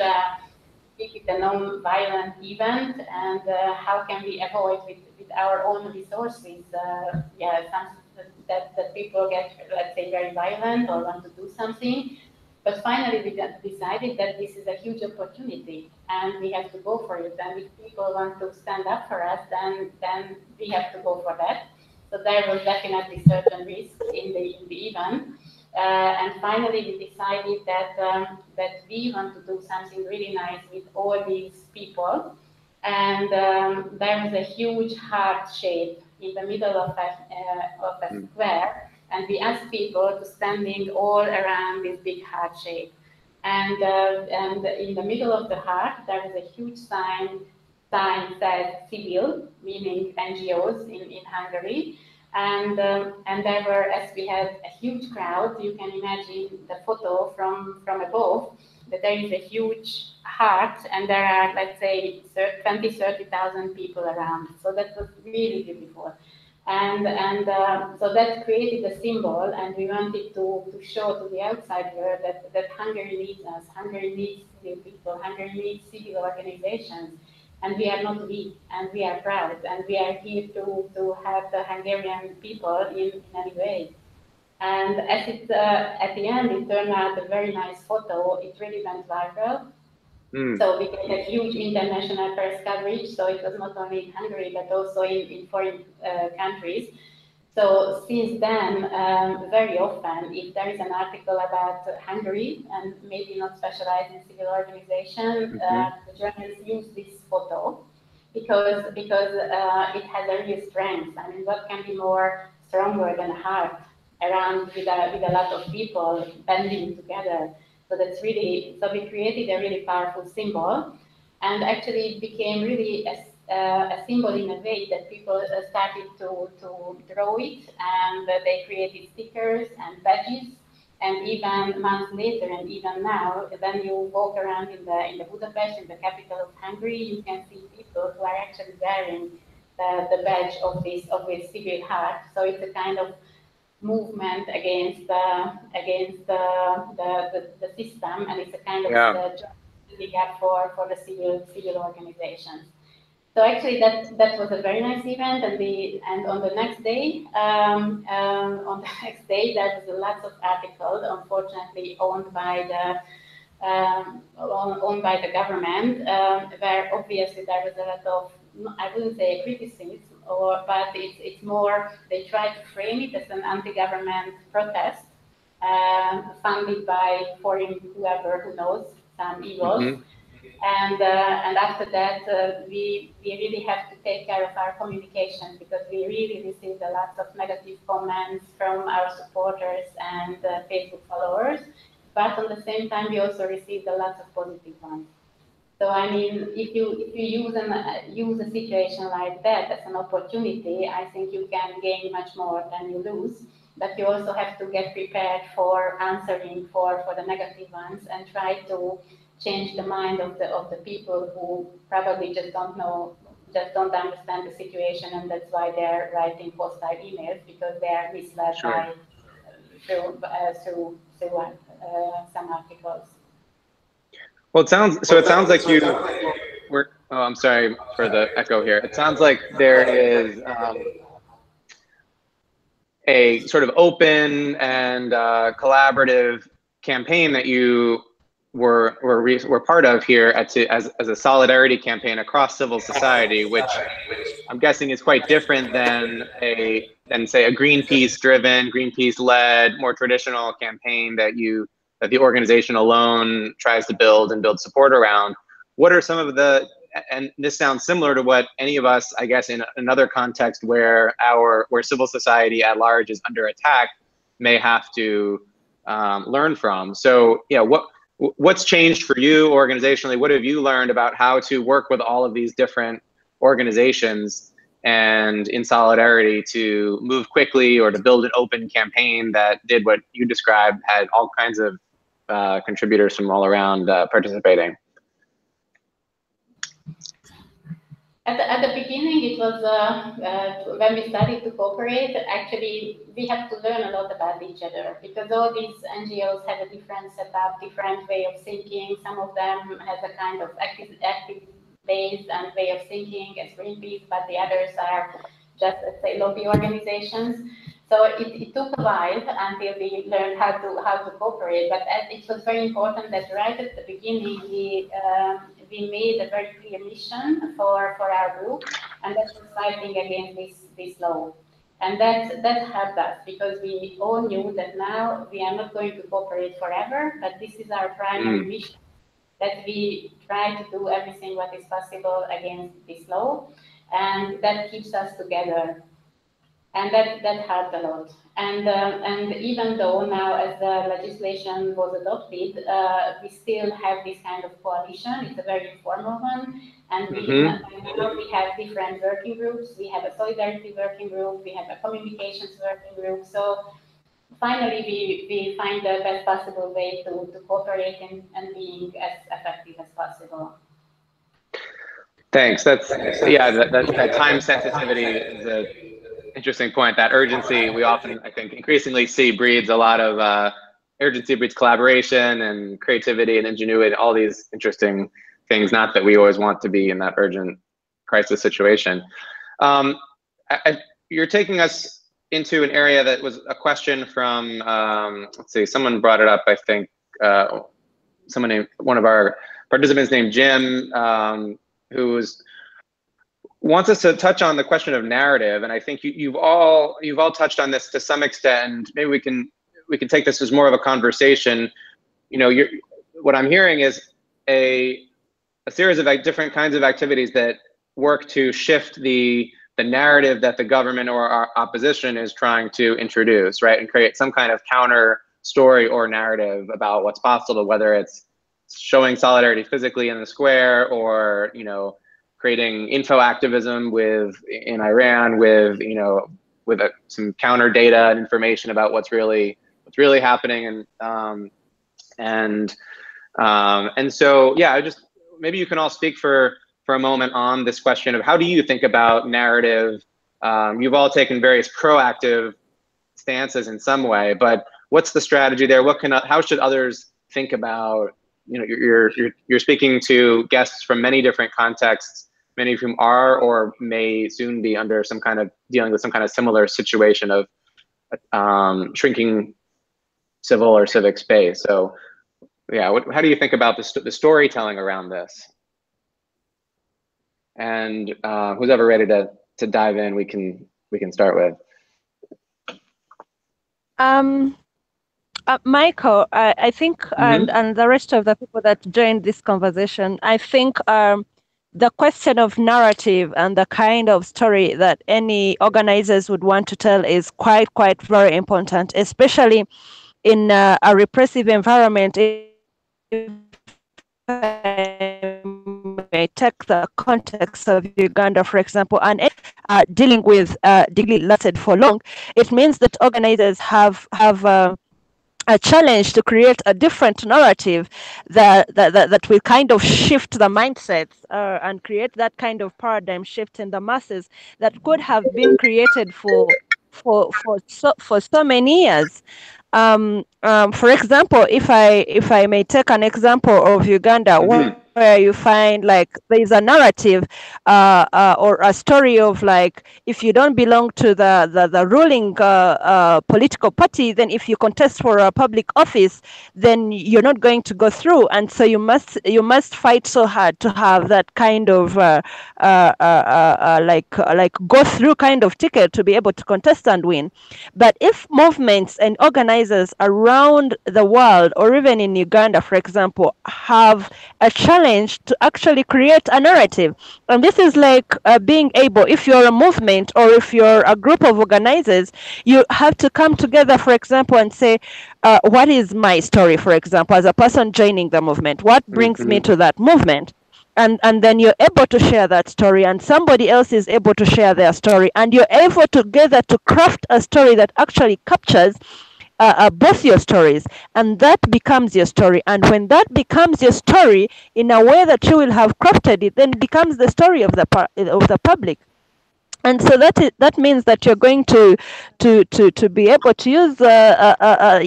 a non-violent event, and how can we avoid with our own resources, that people get, let's say, very violent or want to do something. But finally, we decided that this is a huge opportunity, and we have to go for it. And if people want to stand up for us, then we have to go for that. So there was definitely certain risks in the event. And finally, we decided that we want to do something really nice with all these people. And there was a huge heart shape in the middle of a square. And we asked people to standing all around this big heart shape. And in the middle of the heart, there was a huge sign said civil, meaning NGOs in Hungary. And there were, as we had a huge crowd, you can imagine the photo from above, that there is a huge heart and there are, let's say, 20, 30,000 people around. So that was really beautiful. And so that created a symbol, and we wanted to show to the outside world that Hungary needs us, Hungary needs civil people, Hungary needs civil organizations. And we are not weak, and we are proud, and we are here to have the Hungarian people in any way. And as at the end, it turned out a very nice photo. It really went viral. So we got a huge international press coverage. So it was not only in Hungary, but also in foreign countries. So since then, very often, if there is an article about Hungary, and maybe not specialized in civil organization, the journalists use this photo because it has a real strength. I mean, what can be more stronger than a heart around with a lot of people bending together? So that's really, so we created a really powerful symbol, and actually it became really a symbol in a way that people started to draw it, and they created stickers and badges. And even months later, and even now, when you walk around in the Budapest, in the capital of Hungary, you can see people who are actually wearing the badge of this civil heart. So it's a kind of movement against the system, and it's a kind of standing up for the civil organizations. So actually, that was a very nice event, and on the next day, there was lots of articles, unfortunately owned by the government, where obviously there was a lot of, I wouldn't say criticism, but it's more, they try to frame it as an anti-government protest, funded by foreign whoever who knows, some evils. Mm-hmm. And after that, we really have to take care of our communication, because we really received a lot of negative comments from our supporters and Facebook followers. But at the same time, we also received a lot of positive ones. So I mean, if you use a situation like that as an opportunity, I think you can gain much more than you lose. But you also have to get prepared for answering for the negative ones, and try to change the mind of the people who probably just don't understand the situation, and that's why they're writing hostile emails, because they are misled by through some articles. Well, it sounds like you were. Oh, I'm sorry for the echo here. It sounds like there is a sort of open and collaborative campaign that you were part of here as a solidarity campaign across civil society, which I'm guessing is quite different than say a Greenpeace-driven, Greenpeace-led, more traditional campaign that the organization alone tries to build support around. What are some of and this sounds similar to what any of us, I guess, in another context where civil society at large is under attack, may have to learn from. So, yeah, what's changed for you organizationally? What have you learned about how to work with all of these different organizations and in solidarity to move quickly, or to build an open campaign that did what you described, had all kinds of contributors from all around participating? At the beginning, it was when we started to cooperate. Actually, we have to learn a lot about each other, because all these NGOs have a different setup, different way of thinking. Some of them has a kind of active-based and way of thinking as Greenpeace, but the others are just, let's say, lobby organizations. So it took a while until we learned how to cooperate. But it was very important that right at the beginning we made a very clear mission for our group, and that was fighting against this law. And that helped us, because we all knew that now we are not going to cooperate forever, but this is our primary mission, that we try to do everything what is possible against this law, and that keeps us together. And that helped a lot. And even though now, as the legislation was adopted, we still have this kind of coalition. It's a very informal one, and now we have different working groups. We have a solidarity working group. We have a communications working group. So finally, we find the best possible way to cooperate and being as effective as possible. Thanks. That time sensitivity is a interesting point. That urgency we often, I think, increasingly see breeds a lot of urgency, breeds collaboration and creativity and ingenuity, all these interesting things. Not that we always want to be in that urgent crisis situation. You're taking us into an area that was a question from, let's see, someone brought it up, I think, one of our participants named Jim, who wants us to touch on the question of narrative. And I think you've all touched on this to some extent. Maybe we can take this as more of a conversation. What I'm hearing is a series of different kinds of activities that work to shift the narrative that the government or our opposition is trying to introduce, right? And create some kind of counter story or narrative about what's possible, whether it's showing solidarity physically in the square, or creating info activism in Iran with some counter data and information about what's really happening, and so yeah, maybe you can all speak for a moment on this question of how do you think about narrative. You've all taken various proactive stances in some way, but what's the strategy there? How should others think about, you're speaking to guests from many different contexts, many of whom are or may soon be under dealing with some kind of similar situation of shrinking civil or civic space. So yeah, how do you think about the storytelling around this? And who's ever ready to dive in, we can start with. Michael, I think, and the rest of the people that joined this conversation, I think the question of narrative and the kind of story that any organizers would want to tell is quite very important, especially in a repressive environment. If I may take the context of Uganda, for example, and dealing with degree lasted for long, it means that organizers have a challenge to create a different narrative that will kind of shift the mindsets and create that kind of paradigm shift in the masses that could have been created for so many years. For example, if I may take an example of Uganda, where you find like there is a narrative or a story of like, if you don't belong to the ruling political party, then if you contest for a public office, then you're not going to go through, and so you must fight so hard to have that kind of like go through kind of ticket to be able to contest and win. But if movements and organizers around the world, or even in Uganda, for example, have a challenge to actually create a narrative, and this is like being able, if you're a movement or if you're a group of organizers, you have to come together, for example, and say, what is my story, for example, as a person joining the movement? What brings me to that movement? And then you're able to share that story, and somebody else is able to share their story, and you're able together to craft a story that actually captures both your stories, and that becomes your story. And when that becomes your story in a way that you will have crafted it, then it becomes the story of the public. And so that means that you're going to be able to use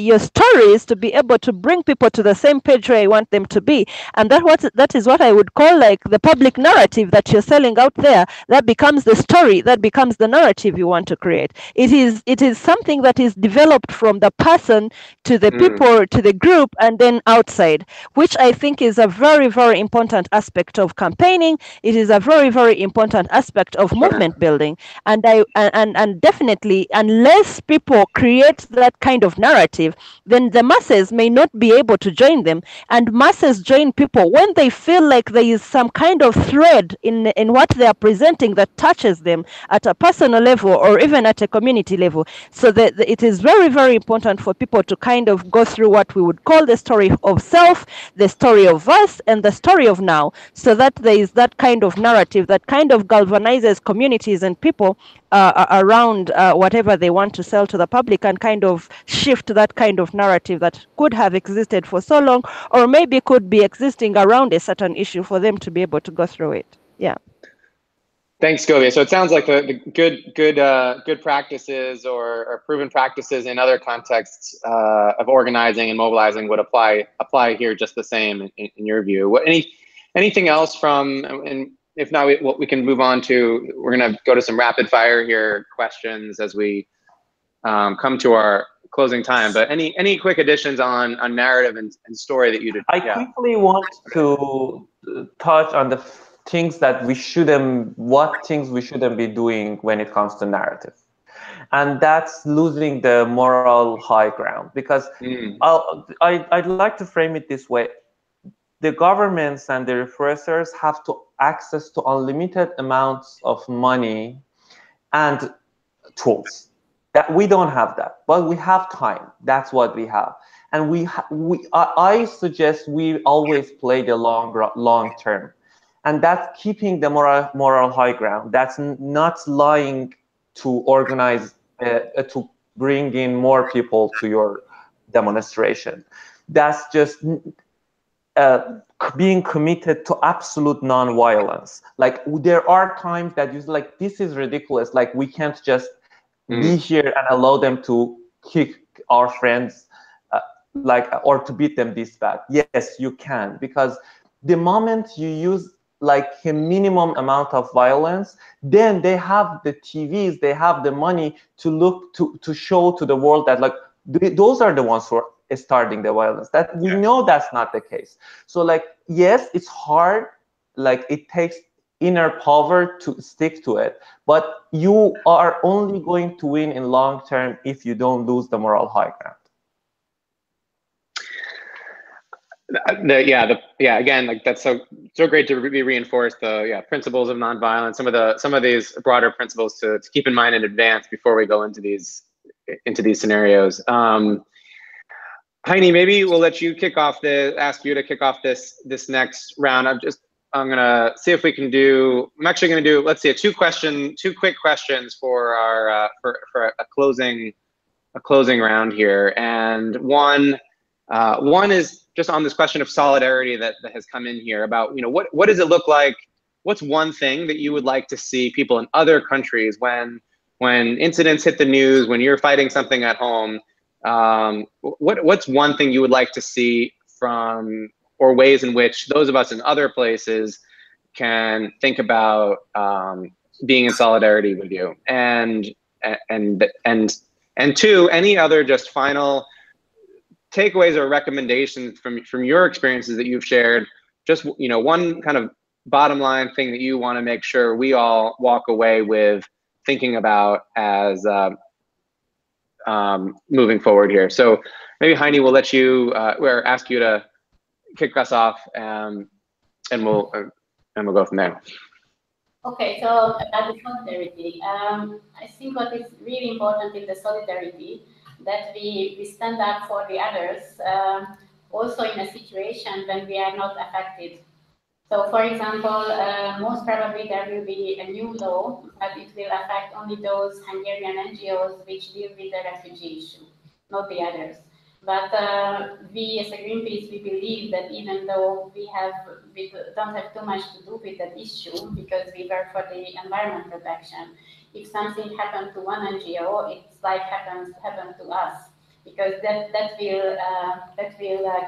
your stories to be able to bring people to the same page where you want them to be, and that is what I would call like the public narrative that you're selling out there. That becomes the story, that becomes the narrative you want to create. It is something that is developed from the person to the people to the group and then outside, which I think is a very important aspect of campaigning. It is a very important aspect of movement building. And definitely, unless people create that kind of narrative, then the masses may not be able to join them. And masses join people when they feel like there is some kind of thread in what they are presenting that touches them at a personal level or even at a community level. So it is very important for people to kind of go through what we would call the story of self, the story of us, and the story of now, so that there is that kind of narrative that kind of galvanizes communities and people around whatever they want to sell to the public, and kind of shift that kind of narrative that could have existed for so long, or maybe could be existing around a certain issue, for them to be able to go through it. Yeah. Thanks, Govia. So it sounds like the good practices or proven practices in other contexts of organizing and mobilizing would apply here just the same in your view. Anything else from, and if not, we can move on to, we're going to go to some rapid fire here questions as we come to our closing time. But any quick additions on narrative and story that you did? I quickly want to touch on the things that what things we shouldn't be doing when it comes to narrative. And that's losing the moral high ground, because I'd like to frame it this way. The governments and the repressors have access to unlimited amounts of money and tools. That we don't have that, but we have time. That's what we have, and I suggest we always play the long term. and that's keeping the moral high ground. That's not lying to organize, to bring in more people to your demonstration. That's just being committed to absolute non-violence. Like, there are times that you're like, this is ridiculous. Like, we can't just be here and allow them to kick our friends, like, or to beat them this bad. Yes, you can, because the moment you use like a minimum amount of violence, then they have the TVs, they have the money to look to show to the world that like those are the ones who are starting the violence. That we know that's not the case. So like, yes, it's hard, like it takes inner power to stick to it, but you are only going to win in long term if you don't lose the moral high ground. Again, like that's so great to be reinforced, the principles of nonviolence, some of these broader principles to keep in mind in advance before we go into these scenarios. Heini, maybe we'll let you kick off ask you to kick off this next round. I'm gonna see if we can do. I'm actually gonna do, let's see, two quick questions for our for a closing round here, and one is just on this question of solidarity that has come in here about, what does it look like? What's one thing that you would like to see people in other countries when incidents hit the news, when you're fighting something at home? What's one thing you would like to see from, or ways in which those of us in other places can think about being in solidarity with you? And two, any other just final takeaways or recommendations from your experiences that you've shared? Just one kind of bottom line thing that you want to make sure we all walk away with thinking about as moving forward here. So maybe Heini, we'll let you or ask you to kick us off, and we'll go from there. Okay, so about the solidarity, I think what is really important in the solidarity, that we stand up for the others, also in a situation when we are not affected. So, for example, most probably there will be a new law, but it will affect only those Hungarian NGOs which deal with the refugee issue, not the others. But we as a Greenpeace, we believe that even though we don't have too much to do with that issue, because we work for the environment protection, if something happened to one NGO, it's like happened to us, because that will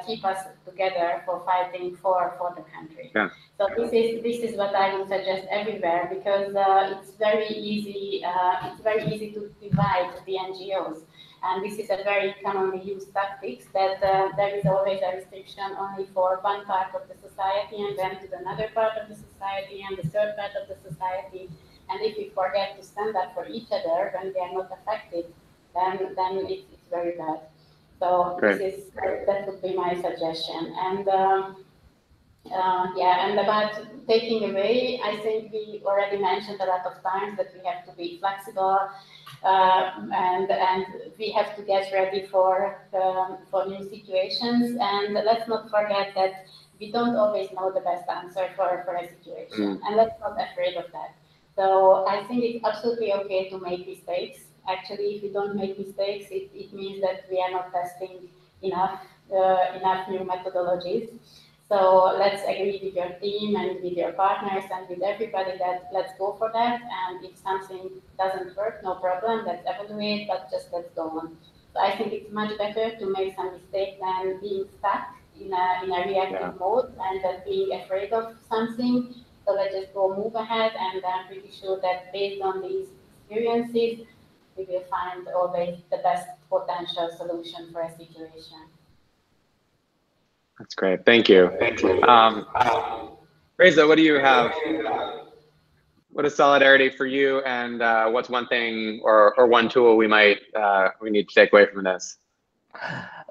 keep us together for fighting for the country. Yeah. So this is what I would suggest everywhere, because it's very easy to divide the NGOs. And this is a very commonly used tactics, that there is always a restriction only for one part of the society, and then to another part of the society, and the third part of the society. And if we forget to stand up for each other when they are not affected, then it's very bad. So that would be my suggestion. And and about taking away, I think we already mentioned a lot of times that we have to be flexible, and we have to get ready for new situations. And let's not forget that we don't always know the best answer for a situation, and let's not be afraid of that. So I think it's absolutely okay to make mistakes. Actually, if we don't make mistakes, it means that we are not testing enough new methodologies. So let's agree with your team and with your partners and with everybody that let's go for that. And if something doesn't work, no problem, let's evaluate, but just let's go on. So I think it's much better to make some mistake than being stuck in a reactive mode and being afraid of something. So let's just go move ahead, and I'm pretty sure that based on these experiences, we will find always the best potential solution for a situation. That's great. Thank you. Reza, what do you have? What is solidarity for you, and what's one thing or one tool we need to take away from this?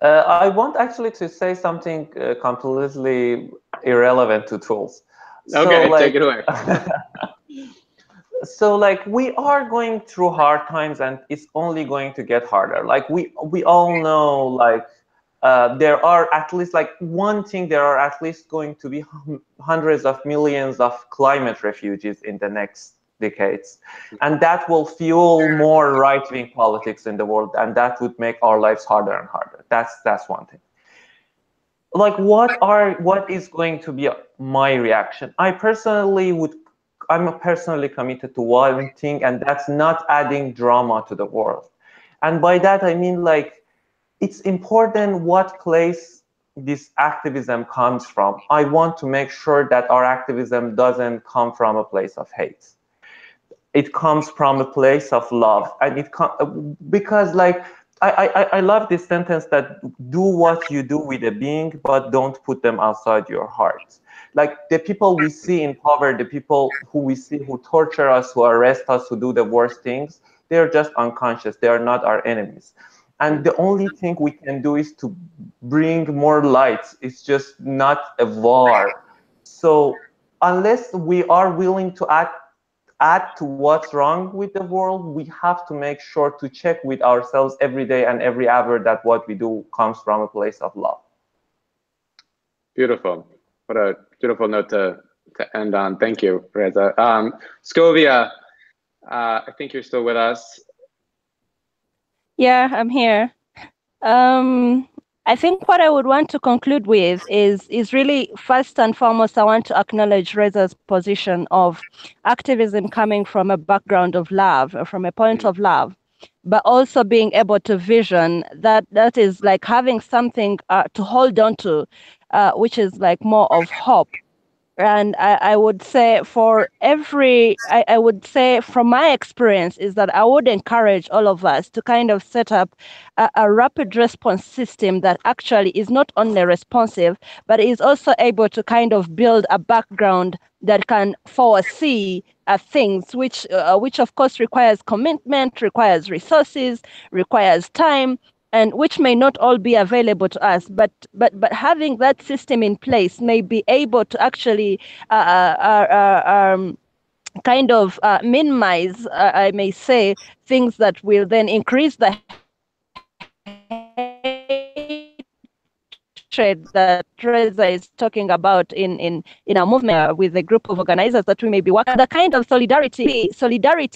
I want actually to say something completely irrelevant to tools. Okay, so, take it away. So like, we are going through hard times, and it's only going to get harder. Like we all know, like there are at least like one thing, there are at least going to be hundreds of millions of climate refugees in the next decades. And that will fuel more right-wing politics in the world, and that would make our lives harder and harder. That's one thing. Like what is going to be my reaction? I'm personally committed to one thing, and that's not adding drama to the world. And by that I mean, like, it's important what place this activism comes from. I want to make sure that our activism doesn't come from a place of hate. It comes from a place of love, and because, like, I love this sentence that do what you do with a being, but don't put them outside your heart. Like, the people we see in power, the people who we see who torture us, who arrest us, who do the worst things, they're just unconscious. They are not our enemies. And the only thing we can do is to bring more light. It's just not a war. So unless we are willing to add to what's wrong with the world, we have to make sure to check with ourselves every day and every hour that what we do comes from a place of love. Beautiful. What a beautiful note to end on. Thank you, Reza. Scovia, I think you're still with us. Yeah, I'm here. I think what I would want to conclude with is really, first and foremost, I want to acknowledge Reza's position of activism coming from a background of love, from a point of love, but also being able to vision that is like having something to hold on to, which is like more of hope. And I would say I would say from my experience is that I would encourage all of us to kind of set up a rapid response system that actually is not only responsive, but is also able to kind of build a background that can foresee things, which of course requires commitment, requires resources, requires time, and which may not all be available to us, but having that system in place may be able to actually kind of minimize, I may say, things that will then increase the hatred that Reza is talking about in our movement with a group of organizers that we may be working. The kind of solidarity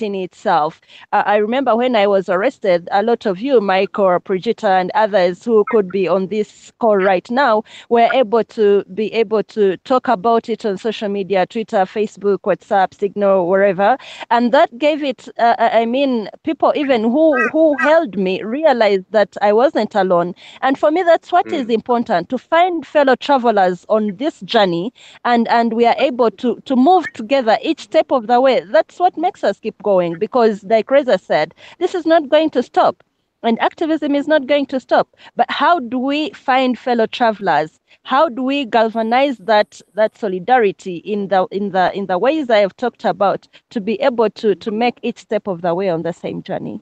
in itself. I remember when I was arrested, a lot of you, Michael, Brigitta, and others who could be on this call right now, were able to talk about it on social media, Twitter, Facebook, WhatsApp, Signal, wherever, and that gave it. I mean, people even who held me realized that I wasn't alone, and for me, that's what is important, to find fellow travelers on this journey, and we are able to move together each step of the way. That's what makes us keep going, because like Reza said, this is not going to stop, and activism is not going to stop. But how do we find fellow travelers? How do we galvanize that solidarity in the ways I have talked about, to be able to make each step of the way on the same journey?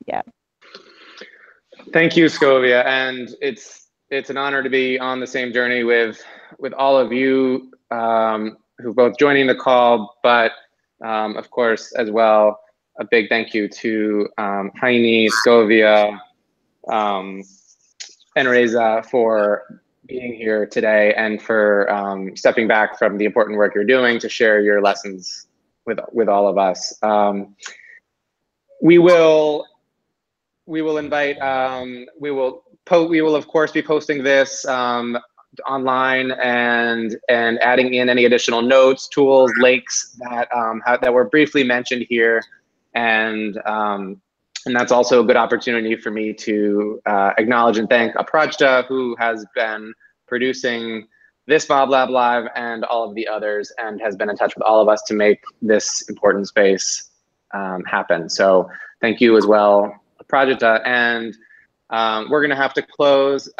Yeah. Thank you, Scovia, and it's an honor to be on the same journey with all of you who both joining the call, but of course as well a big thank you to Heini, Scovia, and Reza for being here today, and for stepping back from the important work you're doing to share your lessons with all of us. We will invite, we will of course be posting this online and adding in any additional notes, tools, links that were briefly mentioned here, and that's also a good opportunity for me to acknowledge and thank Aprajta, who has been producing this MobLab Live and all of the others, and has been in touch with all of us to make this important space happen. So thank you as well, Aprajta. And we're going to have to close,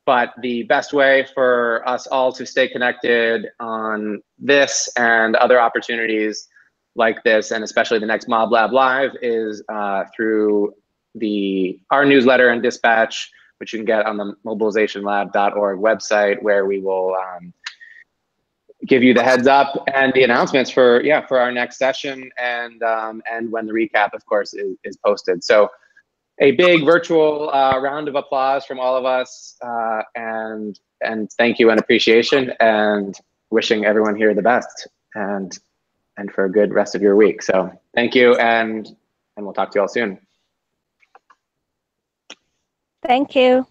but the best way for us all to stay connected on this and other opportunities like this, and especially the next MobLab Live, is through our newsletter and dispatch, which you can get on the mobilizationlab.org website, where we will give you the heads up and the announcements for our next session, and when the recap, of course, is posted. So a big virtual round of applause from all of us, and thank you and appreciation, and wishing everyone here the best, and for a good rest of your week. So thank you, and we'll talk to you all soon. Thank you.